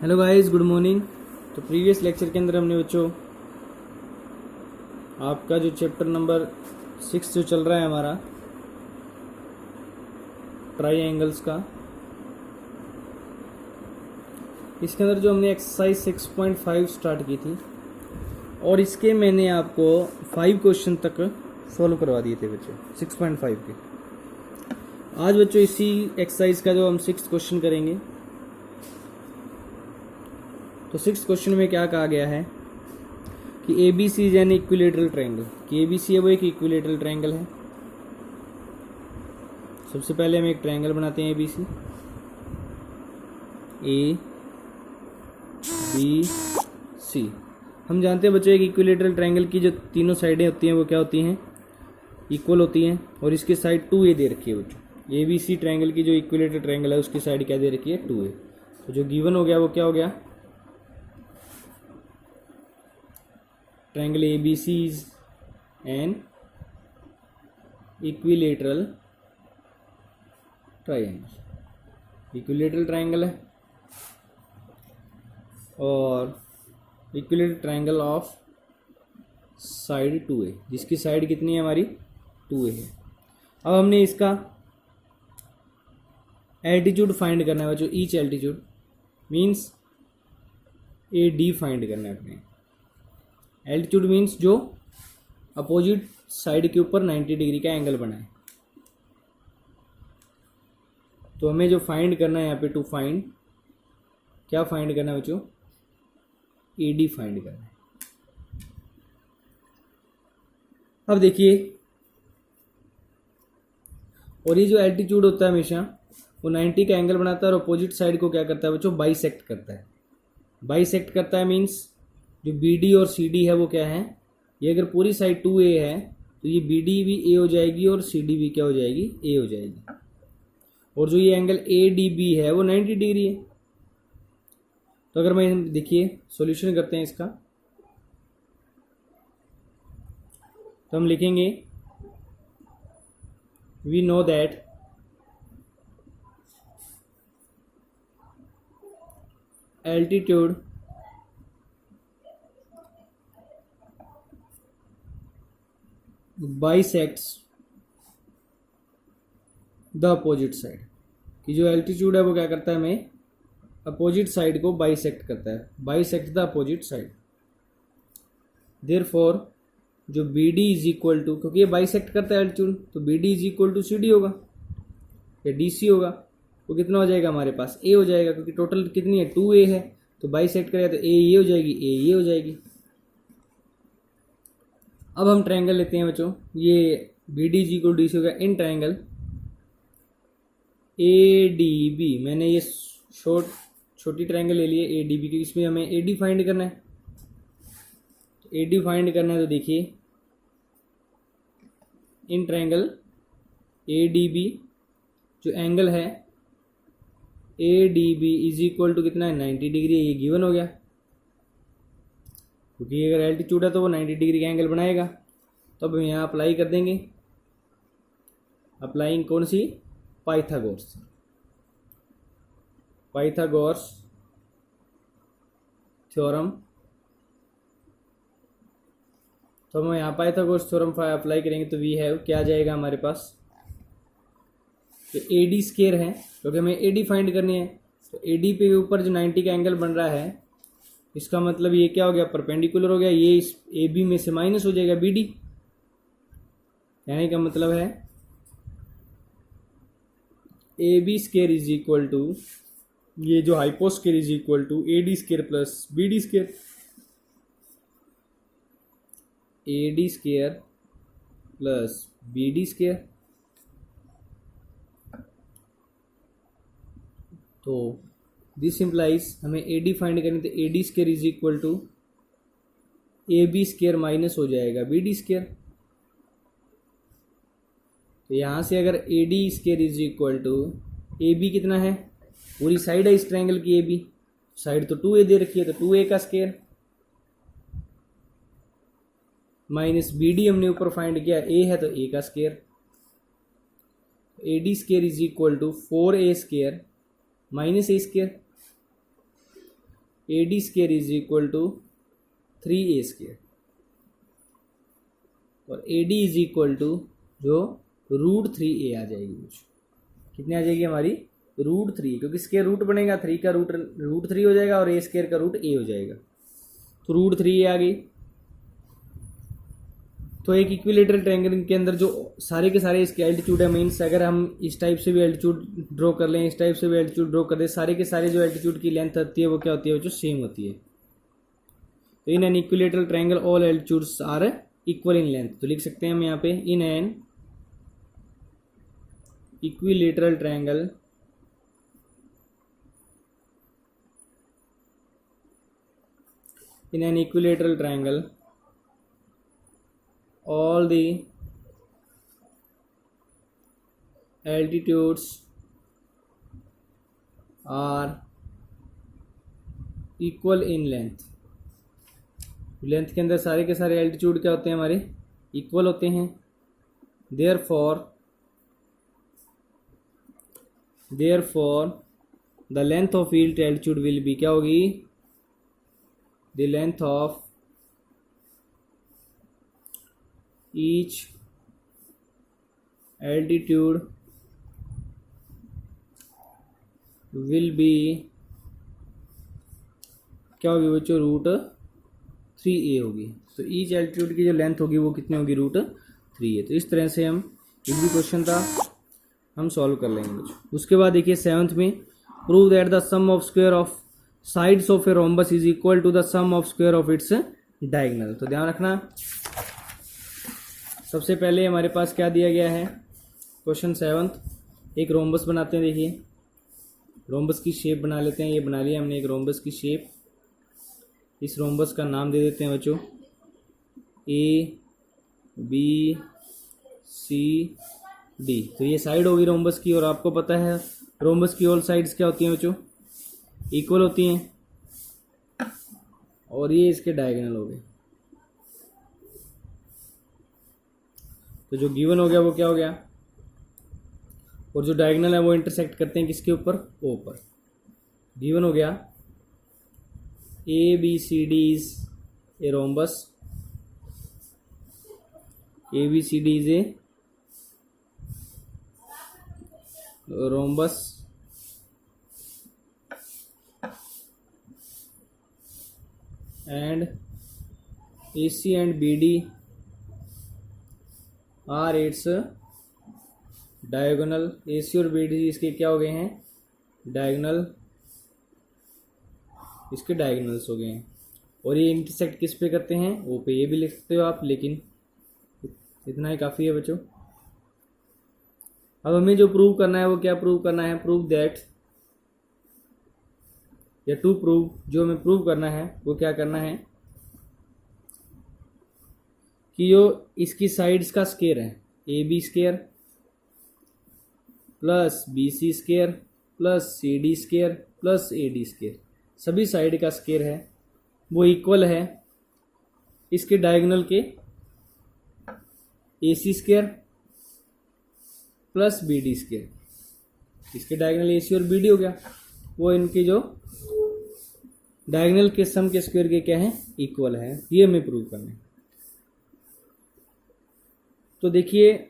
Hello guys, good morning. तो previous lecture के अंदर हमने बच्चों आपका जो चैप्टर नंबर 6 जो चल रहा है हमारा ट्राई का, इसके अंदर जो हमने एक्सरसाइज 6.5 स्टार्ट की थी और इसके मैंने आपको 5 क्वेश्चन तक सॉल्व करवा दिए थे बच्चों 6.5 के। आज बच्चों इसी एक्सरसाइज का जो हम 6 क्वेश्चन करेंगे। तो 6 क्वेश्चन में क्या कहा गया है कि A B C is an equilateral triangle, कि ए बी सी है वो एक इक्विलेटरल ट्रायंगल है। सबसे पहले हम एक ट्रायंगल बनाते हैं ए बी सी। हम जानते हैं बच्चों एक इक्विलेटरल ट्रायंगल की जो तीनों साइडें होती हैं वो क्या होती हैं, इक्वल होती हैं। और इसकी साइड 2a दे रखी है बच्चों। ए बी सी ट्रायंगल की जो इक्विलेटरल ट्रायंगल है उसकी साइड क्या दे रखी है, 2a। तो जो गिवन हो गया वो क्या हो गया, triangle A B C is an equilateral triangle. Equilateral triangle है और equilateral triangle of side 2a, जिसकी साइड कितनी है हमारी, 2a है। अब हमने इसका एल्टीट्यूड फाइंड करना है बच्चों। ईच एल्टीट्यूड मीन्स ए डी फाइंड करना है अपने। एल्टीट्यूड मीन्स जो अपोजिट साइड के ऊपर 90 डिग्री का एंगल बनाए। तो हमें जो फाइंड करना है यहाँ पे, टू फाइंड, क्या फाइंड करना है बच्चों, ए डी फाइंड करना है। अब देखिए, और ये जो एल्टीट्यूड होता है हमेशा वो 90 का एंगल बनाता है और अपोजिट साइड को क्या करता है बच्चों, बाइसेक्ट करता है। बाइसेक्ट करता है मीन्स जो बी डी और सी डी है वो क्या है, ये अगर पूरी साइड 2a है तो ये बी डी भी a हो जाएगी और सी डी भी क्या हो जाएगी, a हो जाएगी। और जो ये एंगल ए डी बी है वो 90 डिग्री है। तो अगर मैं देखिए सॉल्यूशन करते हैं इसका, तो हम लिखेंगे we know that altitude bisects the opposite side, कि जो एल्टीट्यूड है वो क्या करता है, हमें अपोजिट साइड को बाइसेक्ट करता है, bisect the opposite side. Therefore जो B D is equal to, क्योंकि ये बाइसेक्ट करता है एल्टीट्यूड, तो B D is equal to C D होगा या डी सी होगा। तो कितना हो जाएगा हमारे पास, ए हो जाएगा, क्योंकि टोटल कितनी है, 2a है। तो बाइसेक्ट करेगा तो ए ये हो जाएगी, ए ये हो जाएगी। अब हम ट्रायंगल लेते हैं बच्चों, ये बी डी जी को डी सी होगा in triangle A D B. मैंने ये छोटी ट्रायंगल ले लिए ए डी बी की, इसमें हमें ए डी फाइंड करना है। ए डी फाइंड करना है तो देखिए in triangle A D B जो एंगल है A D B is equal to कितना है, 90 डिग्री। ये गिवन हो गया, क्योंकि अगर एल्टीट्यूड है तो वो 90 डिग्री का एंगल बनाएगा। तो अब हम यहाँ अप्लाई कर देंगे, अप्लाइंग कौन सी, पाइथागोरस थ्योरम। तो हम यहाँ पाइथागोरस थ्योरम अप्लाई करेंगे तो वी हैव क्या आ जाएगा हमारे पास, तो ए डी स्केयर है, क्योंकि हमें ए डी फाइंड करनी है। तो ए डी पे ऊपर जो 90 का एंगल बन रहा है, इसका मतलब ये क्या हो गया, परपेंडिकुलर हो गया। ये इस ए बी में से माइनस हो जाएगा बी डी, यानी का मतलब है A B square is equal to, ये जो hypo square is equal to A D square plus B D square. A D square plus B D square. तो दिस इम्प्लाइज हमें ए डी फाइंड करनी, तो A D square is equal to A B square minus हो जाएगा B D square. तो यहाँ से अगर A D square is equal to A B कितना है, पूरी साइड है इस ट्रायंगल की ए बी, साइड तो 2a दे रखी है तो 2a का स्केयर माइनस बी डी हमने ऊपर फाइंड किया, a है तो a का square. A D square is equal to 4a square minus a square. AD square is equal to 3A square, और AD इज इक्वल टू जो √3A आ जाएगी। कितनी आ जाएगी हमारी? √3, क्योंकि स्क्वायर रूट बनेगा, 3 का √3 हो जाएगा और A स्क्वायर का √A हो जाएगा, तो √3A आ गई। तो एक इक्विलेटरल ट्रायंगल के अंदर जो सारे के सारे इसके एल्टीट्यूड है, मीन्स अगर हम इस टाइप से भी एल्टीट्यूड ड्रॉ कर लें, इस टाइप से भी एल्टीट्यूड ड्रॉ कर दें, सारे के सारे जो एल्टीट्यूड की लेंथ होती है वो क्या होती है? जो सेम होती है। तो in an equilateral triangle all altitudes are equal in length, तो लिख सकते हैं हम यहाँ पे in an equilateral triangle all the altitudes are equal in length। Length के अंदर सारे के सारे एल्टीट्यूड क्या होते हैं? हमारे इक्वल होते हैं। therefore the length of each altitude will be क्या होगी? the length of each altitude will be क्या होगी बच्चों? √3A होगी। तो ईच एल्टीट्यूड की जो लेंथ होगी वो कितनी होगी? √3A। तो इस तरह से हम एक भी क्वेश्चन था हम सॉल्व कर लेंगे बच्चों। उसके बाद देखिए 7th में, prove that the sum of square of sides of a rhombus is equal to the sum of square of its diagonal. तो ध्यान रखना, सबसे पहले हमारे पास क्या दिया गया है? क्वेश्चन 7th, एक रोम्बस बनाते हैं। देखिए रोम्बस की शेप बना लेते हैं। ये बना लिया हमने एक रोम्बस की शेप। इस रोम्बस का नाम दे देते हैं बच्चों ABCD। तो ये साइड होगी रोम्बस की, और आपको पता है रोम्बस की ऑल साइड्स क्या होती हैं बच्चों? इक्वल होती हैं, और ये इसके डायगोनल हो गए। तो जो गिवन हो गया वो क्या हो गया? और जो डायगोनल है वो इंटरसेक्ट करते हैं किसके ऊपर? O पर। गिवन हो गया ABCD is a rhombus, ABCD is a rhombus and AC and BD are its diagonal. AC और BD इसके क्या हो गए हैं? डायगोनल, इसके डायगोनल्स हो गए हैं। और ये इंटरसेक्ट किस पे करते हैं? O पे। ये भी लिख सकते हो आप, लेकिन इतना ही काफ़ी है बच्चों। अब हमें जो प्रूव करना है वो क्या प्रूव करना है? प्रूव दैट, या टू प्रूव, जो हमें प्रूव करना है वो क्या करना है कि जो इसकी साइड्स का स्क्वायर है AB square plus BC square plus CD square plus AD square, सभी साइड का स्क्वायर है वो इक्वल है इसके डायगोनल के AC square plus BD square. इसके डायगोनल AC और BD हो गया, वो इनके जो डायगोनल के सम के स्क्वायर के क्या है? इक्वल है। ये हमें प्रूव करना है। तो देखिए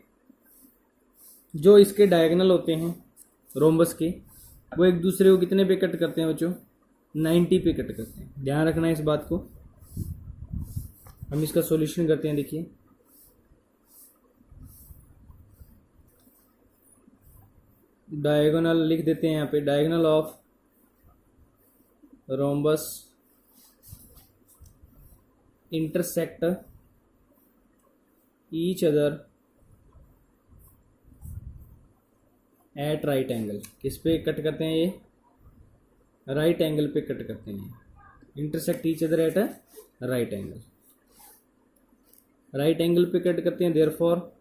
जो इसके डायगोनल होते हैं रोम्बस के, वो एक दूसरे को कितने पे कट करते हैं बच्चों? 90 पे कट करते हैं। ध्यान रखना है इस बात को। हम इसका सॉल्यूशन करते हैं। देखिए डायगोनल लिख देते हैं यहाँ पे, diagonal of rhombus intersect each other at right angle. किस पे कट करते हैं? ये राइट एंगल पे कट करते हैं। Intersect each other at right angle, right angle पे कट करते हैं। देयरफॉर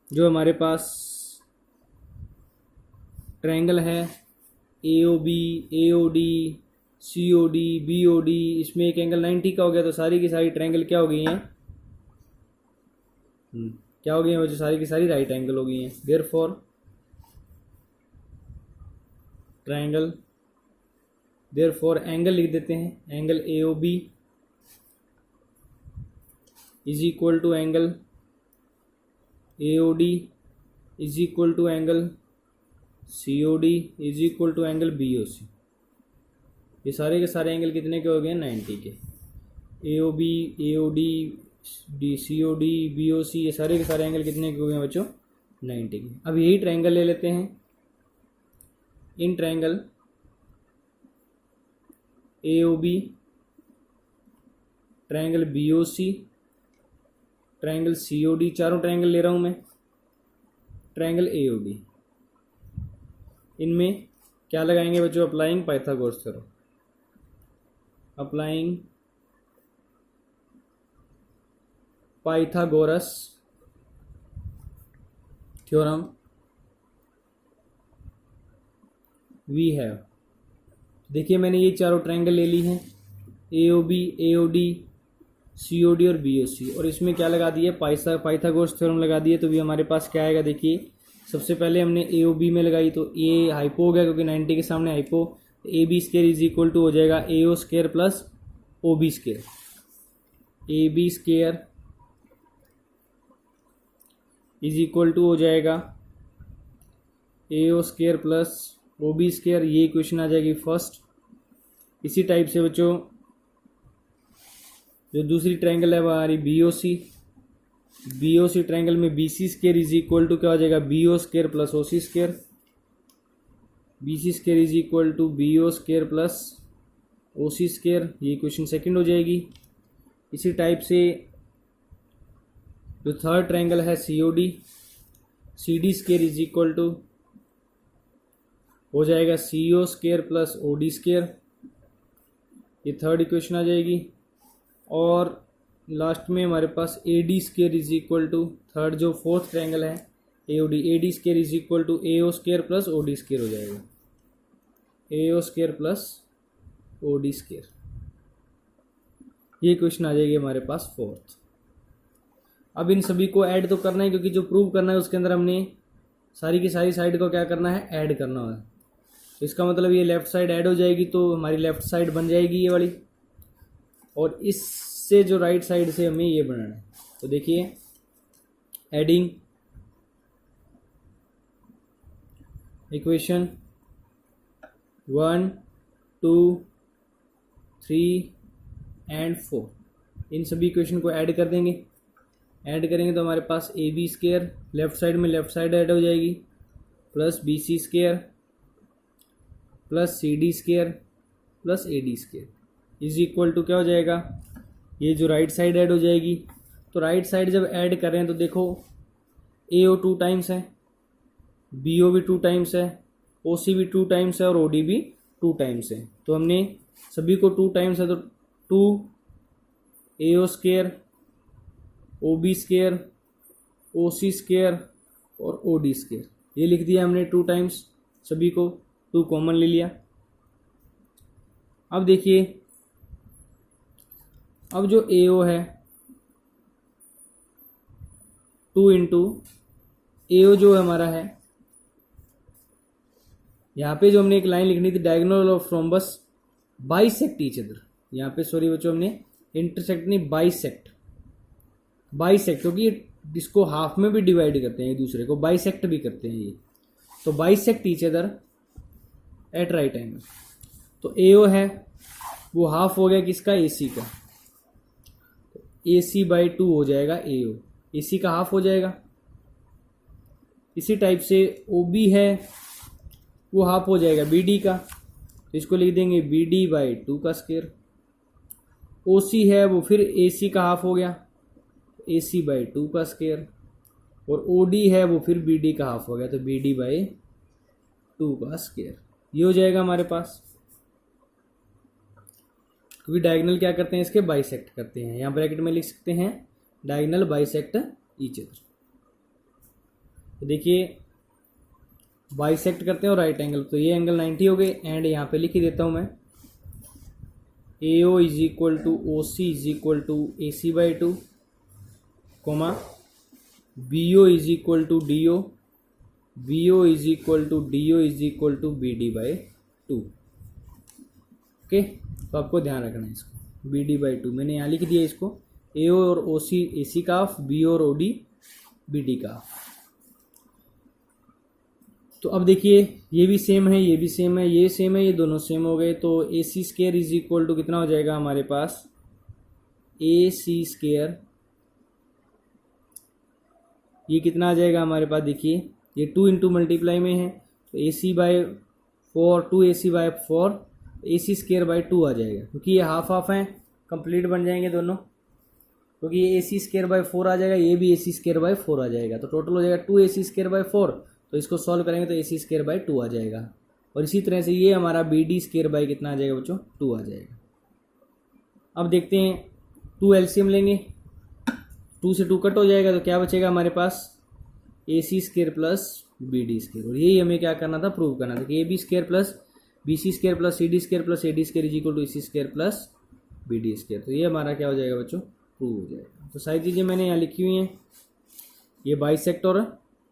जो हमारे पास ट्रायंगल है AOB, AOD, COD, BOD, इसमें एक एंगल 90 का हो गया, तो सारी की सारी ट्रायंगल क्या हो गई हैं? क्या हो गई हैं? जो सारी की सारी राइट एंगल हो गई हैं। देयरफॉर ट्राइंगल, देयरफॉर एंगल लिख देते हैं, angle A O B is equal to angle A O D is equal to angle C O D is equal to angle B O C. ये सारे के सारे एंगल कितने के हो गए? 90 के। ए O B, A O D, C O D, B O C, ये सारे के सारे एंगल कितने के हो गए बच्चों? 90 के। अब यही ट्रायंगल ले लेते हैं। In triangle A O B, triangle B O C, triangle C O D, चारों ट्रायंगल ले रहा हूँ मैं, ट्रायंगल ए ओ डी, इनमें क्या लगाएंगे बच्चों? Applying Pythagoras theorem. Applying Pythagoras theorem we have. देखिए मैंने ये चारों ट्रायंगल ले ली हैं, A O B, A O D, C O D और बी ओ सी, और इसमें क्या लगा दिया? पाइथागोरस थ्योरम लगा दिए। तो भी हमारे पास क्या आएगा? देखिए सबसे पहले हमने ए ओ बी में लगाई तो ए हाइपो हो गया क्योंकि 90 के सामने hypo. A B square is equal to हो जाएगा A O square plus O B square. A B square is equal to हो जाएगा A O square plus O B square. ये इक्वेशन आ जाएगी फर्स्ट। इसी टाइप से बच्चों जो दूसरी ट्रायंगल है वो हमारी B O C. B O C triangle में B C square is equal to क्या हो जाएगा? B O square plus O C square. B C square is equal to B O square plus O C square. ये equation second हो जाएगी। इसी type से जो थर्ड ट्रायंगल है C O D, C D square is equal to हो जाएगा C O square plus O D square. ये थर्ड इक्वेशन आ जाएगी। और लास्ट में हमारे पास A D square is equal to third जो फोर्थ ट्रायंगल है A O D, A D square is equal to A O square plus O D square हो जाएगा। A O square plus O D square, ये question आ जाएगी हमारे पास fourth. अब इन सभी को ऐड तो करना है क्योंकि जो प्रूव करना है उसके अंदर हमने सारी की सारी साइड को क्या करना है? ऐड करना है। तो इसका मतलब ये लेफ्ट साइड ऐड हो जाएगी तो हमारी लेफ्ट साइड बन जाएगी ये वाली, और इससे जो राइट साइड से हमें ये बनाना है। तो देखिए एडिंग इक्वेशन 1, 2, 3 एंड 4, इन सभी इक्वेशन को ऐड कर देंगे। ऐड करेंगे तो हमारे पास A B square left side में लेफ्ट साइड ऐड हो जाएगी plus B C square plus C D square plus A D square is equal to क्या हो जाएगा? ये जो राइट साइड ऐड हो जाएगी। तो राइट साइड जब ऐड कर रहे हैं तो देखो ए ओ 2 टाइम्स है, बी ओ भी 2 टाइम्स है, ओ सी भी 2 टाइम्स है और ओ डी भी 2 टाइम्स है। तो हमने सभी को 2 टाइम्स है तो 2 ए ओ स्केयर, ओ B square, O C square और ओ डी स्केयर, ये लिख दिया हमने 2 टाइम्स, सभी को 2 कॉमन ले लिया। अब देखिए अब जो ए ओ है 2 इंटू ए ओ जो हमारा है, यहाँ पे जो हमने एक लाइन लिखनी थी diagonal of thrombus bisect each other, यहाँ पे सॉरी बच्चों हमने इंटरसेक्ट नहीं बाइसेक्ट, बाइसेक्ट क्योंकि इसको हाफ में भी डिवाइड करते हैं एक दूसरे को, बाइसेक्ट भी करते हैं ये। तो bisect each other at right angle. तो ए ओ है वो हाफ हो गया किसका? ए सी का। ए सी बाई 2 हो जाएगा ए ओ, ए सी का हाफ हो जाएगा। इसी टाइप से ओ बी है वो हाफ हो जाएगा बी डी का, तो इसको लिख देंगे बी डी बाई 2 का स्क्वायर। ओ सी है वो फिर ए सी का हाफ हो गया, ए सी बाई 2 का स्क्वायर। और ओ डी है वो फिर बी डी का हाफ हो गया, तो बी डी बाई 2 का स्क्वायर। ये हो जाएगा हमारे पास, क्योंकि डायगोनल क्या करते हैं इसके? बाइसेक्ट करते हैं। यहाँ ब्रैकेट में लिख सकते हैं डायगोनल बाइसेक्ट ईच अदर। तो देखिए बाइसेक्ट करते हैं और राइट एंगल, तो ये एंगल 90 हो गए। एंड यहाँ पे लिख ही देता हूँ मैं, A O is equal to O C is equal to A C by 2 comma B O is equal to D O, B O is equal to D O is equal to B D by 2। Okay, तो आपको ध्यान रखना है इसको, B D by 2 मैंने यहाँ लिख दिया इसको, ए और ओ सी ए सी का हाफ, बी और ओ डी बी डी का हाफ। तो अब देखिए ये भी सेम है, ये भी सेम है, ये सेम है, ये दोनों सेम हो गए। तो A C square is equal to कितना हो जाएगा हमारे पास, ए सी स्केयर ये कितना आ जाएगा हमारे पास, देखिए ये 2 इंटू मल्टीप्लाई में है तो A C by 4, 2 A C by 4, A C square by 2 आ जाएगा, क्योंकि ये हाफ हाफ हैं, कंप्लीट बन जाएंगे दोनों, क्योंकि ये ए सी स्केयर बाई 4 आ जाएगा, ये भी ए सी स्केयर बाई 4 आ जाएगा, तो टोटल हो जाएगा 2 ए सी स्केयर बाई 4। तो इसको सॉल्व करेंगे तो ए सी स्केयर बाई 2 आ जाएगा। और इसी तरह से ये हमारा बी डी स्केयर बाई कितना आ जाएगा बच्चों, 2 आ जाएगा। अब देखते हैं 2 एलसीएम लेंगे, 2 से 2 कट हो जाएगा तो क्या बचेगा हमारे पास, A C square plus B D square. और यही हमें क्या करना था, प्रूव करना था कि A B square plus B C square plus C D square plus A D square is equal to A C square plus B D square. तो ये हमारा क्या हो जाएगा बच्चों, प्रूव हो जाएगा। तो सारी चीज़ें मैंने यहाँ लिखी हुई हैं, ये बाइसेक्ट और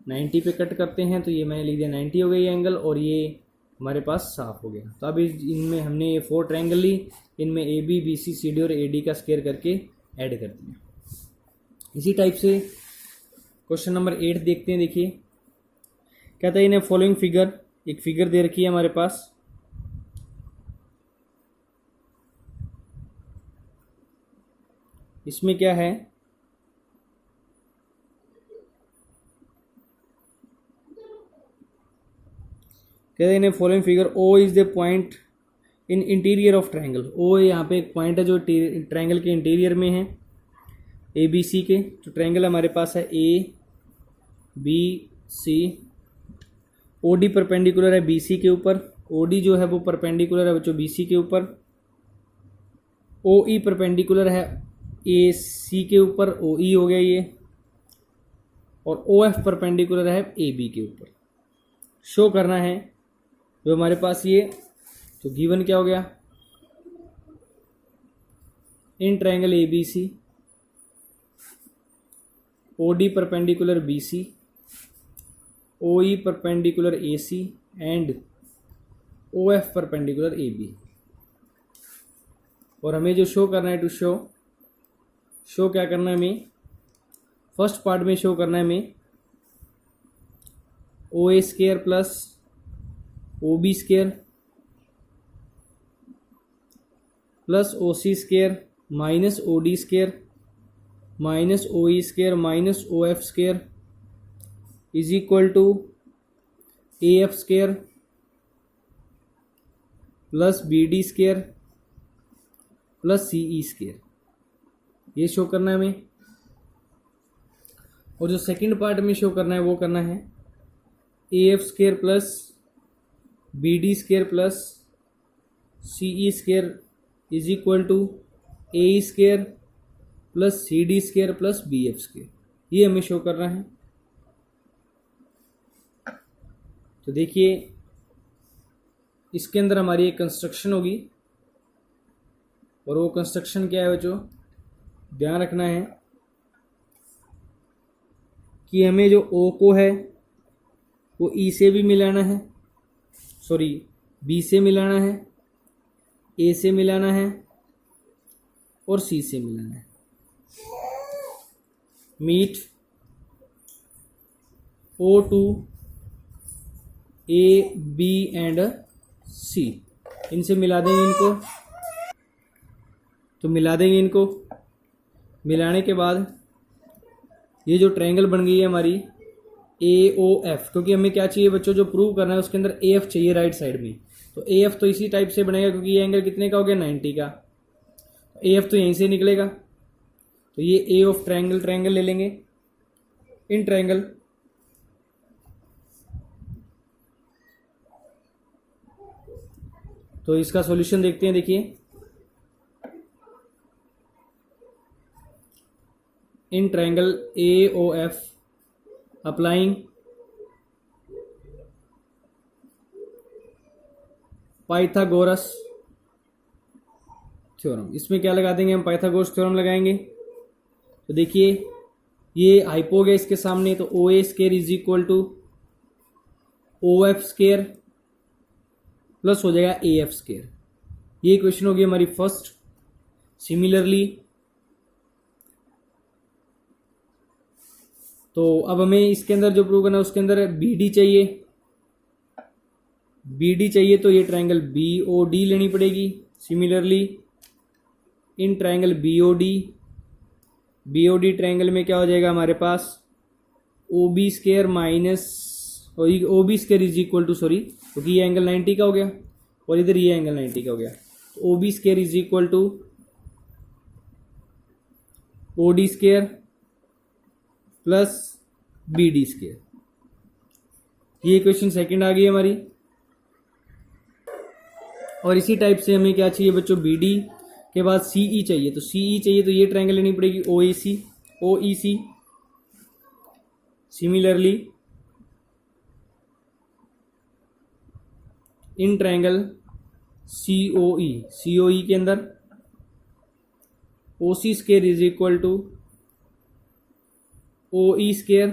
90 पे कट करते हैं, तो ये मैंने लिख दिया 90 हो गई एंगल, और ये हमारे पास साफ हो गया। तो अब इनमें हमने ये 4 ट्रायंगल ली, इनमें A B B C C D और ए डी का स्केयर करके ऐड कर दिया। इसी टाइप से क्वेश्चन नंबर 8 देखते हैं। देखिए कहता है इन्हें फॉलोइंग फिगर, एक फिगर दे रखी है हमारे पास, इसमें क्या है, कहते हैं इन्हें following figure O is the point in interior of triangle. O यहाँ पे एक पॉइंट है जो ट्रायंगल के इंटीरियर में है, ए बी सी के। तो ट्रायंगल हमारे पास है A B C, O D perpendicular है बी सी के ऊपर, ओ डी जो है वो परपेंडिकुलर है बच्चों बी सी के ऊपर, ओ ई परपेंडिकुलर है ए सी के ऊपर, ओ ई हो गया ये, और ओ एफ परपेंडिकुलर है ए बी के ऊपर। शो करना है जो हमारे पास ये, तो गिवन क्या हो गया, in triangle A B C O D perpendicular B C, O E perpendicular A C and O F perpendicular A B. और हमें जो शो करना है, टू शो क्या करना है हमें, फर्स्ट पार्ट में शो करना है हमें O A square plus O B square plus O C square minus O D square minus O E square minus O F square is equal to A F square plus B D square plus C E square, ये show करना है हमें। और जो second part में show करना है वो करना है A F square plus B D square plus C E square is equal to A E square plus C D square plus B F square, ये हमें शो करना है। तो देखिए इसके अंदर हमारी एक कंस्ट्रक्शन होगी, और वो कंस्ट्रक्शन क्या है बच्चों, ध्यान रखना है कि हमें जो ओ को है वो ई से भी मिलाना है, सॉरी बी से मिलाना है, ए से मिलाना है और सी से मिलाना है। Meet O to A B and C, इनसे मिला देंगे इनको, तो मिला देंगे इनको। मिलाने के बाद ये जो ट्रायंगल बन गई है हमारी ए ओ एफ, क्योंकि हमें क्या चाहिए बच्चों, जो प्रूव करना है उसके अंदर ए एफ चाहिए राइट साइड में, तो ए एफ तो इसी टाइप से बनेगा, क्योंकि ये एंगल कितने का हो गया, 90 का, ए एफ तो यहीं से निकलेगा। तो ये ए ऑफ ट्रायंगल ले लेंगे इन ट्रायंगल, तो इसका सॉल्यूशन देखते हैं। देखिए in triangle A O F applying Pythagoras theorem, इसमें क्या लगा देंगे हम, पाइथागोरस थ्योरम लगाएंगे। तो देखिए ये हाइपो गया इसके सामने, तो O A square is equal to O F square plus हो जाएगा ए एफ स्केयर। ये इक्वेशन होगी हमारी फर्स्ट। सिमिलरली तो अब हमें इसके अंदर जो प्रूव करना है उसके अंदर बी डी चाहिए। बी डी चाहिए तो ये ट्रायंगल बी ओ डी लेनी पड़ेगी। Similarly in triangle B O D triangle में क्या हो जाएगा हमारे पास, O B square minus O B square is equal to, sorry क्योंकि ये एंगल 90 का हो गया और इधर ये एंगल 90 का हो गया, तो O B square is equal to O D square plus B D square. ये इक्वेशन सेकंड आ गई हमारी। और इसी टाइप से हमें क्या चाहिए बच्चों, बी डी के बाद सी ई चाहिए। तो सी ई चाहिए तो ये ट्रायंगल लेनी पड़ेगी ओ ई सी। Similarly in triangle C O E के अंदर O C square is equal to O E square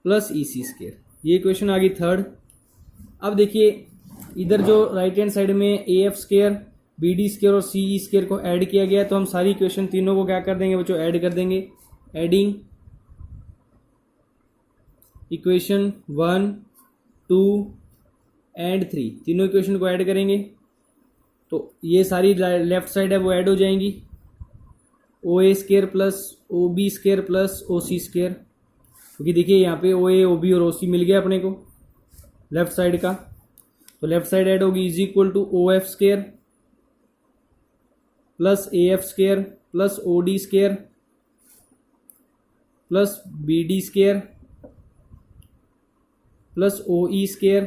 plus E C square. ये इक्वेशन आ गई थर्ड। अब देखिए इधर जो राइट हैंड साइड में A F square, B D square और सी ई स्केयर को ऐड किया गया है, तो हम सारी इक्वेशन तीनों को क्या कर देंगे बच्चों, ऐड कर देंगे। एडिंग इक्वेशन 1, 2 एंड 3, तीनों इक्वेशन को ऐड करेंगे तो ये सारी लेफ्ट साइड है वो ऐड हो जाएंगी। O A square plus O B square plus O C square, क्योंकि देखिए यहाँ पे ओ ए ओ बी और ओ सी मिल गया अपने को लेफ्ट साइड का, तो लेफ्ट साइड ऐड होगी is equal to O F square plus A F square plus O D square plus B D square plus O E square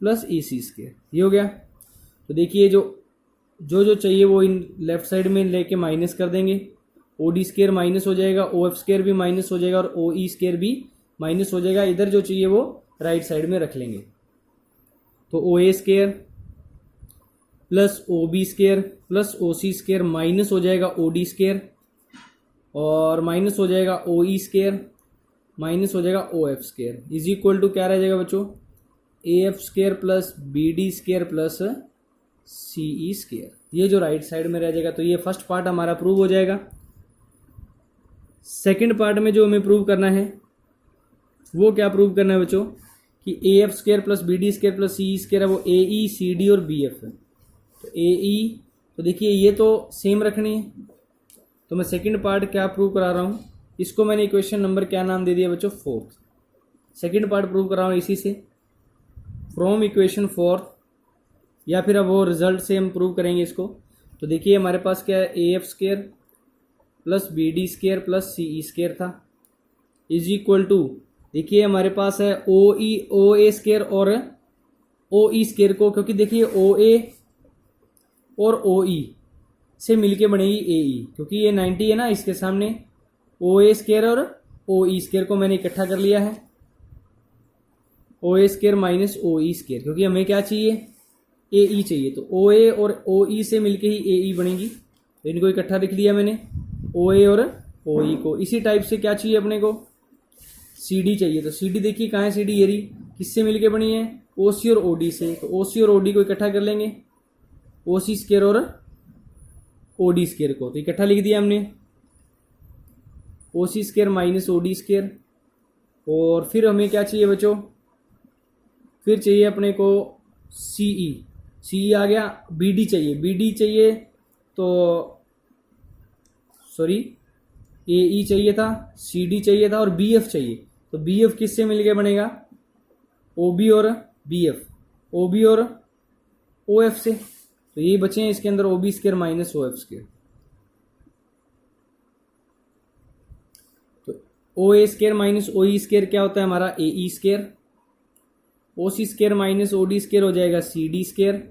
plus E C square. ये हो गया। तो देखिए जो चाहिए वो इन लेफ्ट साइड में लेके माइनस कर देंगे। ओ डी स्केयर माइनस हो जाएगा, ओ एफ स्केयर भी माइनस हो जाएगा और ओ ई स्केयर भी माइनस हो जाएगा। इधर जो चाहिए वो राइट साइड में रख लेंगे। तो O A square plus O B square plus O C square minus हो जाएगा ओ डी स्केयर और माइनस हो जाएगा ओ ई स्केयर माइनस हो जाएगा O F square is equal to क्या रह जाएगा बच्चों, A F square plus B D square plus C E square. ये जो राइट साइड में रह जाएगा। तो ये फर्स्ट पार्ट हमारा प्रूव हो जाएगा। सेकंड पार्ट में जो हमें प्रूव करना है वो क्या प्रूव करना है बच्चों, कि A F square plus B D square plus C E square है वो ए ई सी डी और बी एफ है। तो ए ई, तो देखिए ये तो सेम रखनी है, तो मैं सेकंड पार्ट क्या प्रूव करा रहा हूँ, इसको मैंने इक्वेशन नंबर क्या नाम दे दिया बच्चों, फोर्थ। सेकंड पार्ट प्रूव कर रहा हूँ इसी से, फ्रॉम इक्वेशन फोर्थ, या फिर अब वो रिजल्ट से हम प्रूव करेंगे इसको। तो देखिए हमारे पास क्या है, A F square plus B D square plus C E square था इज इक्वल टू, देखिए हमारे पास है ओ ए स्केयर और ओ ई स्केयर को, क्योंकि देखिए ओ ए और ओ ई से मिलके बनेगी ए ई, क्योंकि ये 90 है ना इसके सामने। ओ ए स्केयर और ओ ई स्केयर को मैंने इकट्ठा कर लिया है, ओ A square minus O E square, क्योंकि हमें क्या चाहिए, ए ई चाहिए। तो ओ ए और ओ ई से मिलके ही ए ई बनेगी, तो इनको इकट्ठा लिख दिया मैंने, ओ ए और ओ ई को। इसी टाइप से क्या चाहिए अपने को, सी डी चाहिए। तो सी डी देखिए कहाँ है, सी डी ये रही, किससे मिलके बनी है, ओ सी और ओ डी से। तो ओ सी और ओ डी को इकट्ठा कर लेंगे, ओ सी स्केयर और ओ डी स्केयर को, तो इकट्ठा लिख दिया हमने, O C square minus O D square. और फिर हमें क्या चाहिए बच्चों, फिर चाहिए अपने को सी ई आ गया। बी डी चाहिए तो सॉरी ए ई चाहिए था, सी डी चाहिए था और बी एफ चाहिए। तो बी एफ किससे मिलके बनेगा, ओ बी और बी एफ, ओ बी और ओ एफ से। तो यही बचे हैं इसके अंदर, O B square minus O F square. तो O A square minus O E square क्या होता है हमारा, A E square. O C square minus O D square हो जाएगा सी डी स्केयर,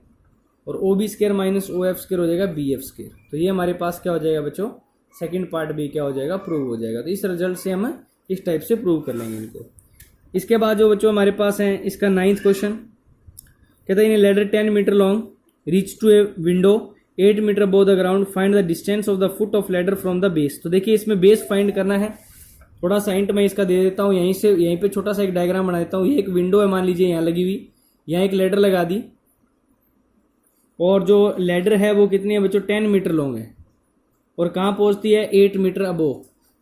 और O B square minus O F square हो जाएगा बी एफ स्केयर। तो ये हमारे पास क्या हो जाएगा बच्चों, सेकंड पार्ट भी क्या हो जाएगा, प्रूव हो जाएगा। तो इस रिजल्ट से हम इस टाइप से प्रूव कर लेंगे इनको। इसके बाद जो बच्चों हमारे पास है, इसका 9th क्वेश्चन कहता है, in ladder 10 metre long reach to a window 8 metre above the ground, find the distance of the foot of ladder from the base. तो देखिए इसमें बेस फाइंड करना है। थोड़ा सा हिंट मैं इसका दे देता हूँ, यहीं पे छोटा सा एक डायग्राम बना देता हूँ। ये एक विंडो है मान लीजिए यहाँ लगी हुई, यहाँ एक लेडर लगा दी, और जो लैडर है वो कितनी है बच्चों 10 मीटर लॉन्ग है और कहाँ पहुँचती है 8 मीटर अबोव।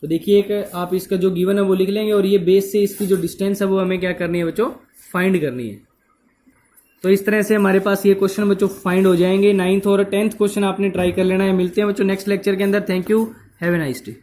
तो देखिए एक आप इसका जो गिवन है वो लिख लेंगे और ये बेस से इसकी जो डिस्टेंस है वो हमें क्या करनी है बच्चों फाइंड करनी है। तो इस तरह से हमारे पास ये क्वेश्चन बच्चों फाइंड हो जाएंगे। 9th और 10th क्वेश्चन आपने ट्राई कर लेना है। मिलते हैं बच्चों नेक्स्ट लेक्चर के अंदर। Thank you, have a nice day.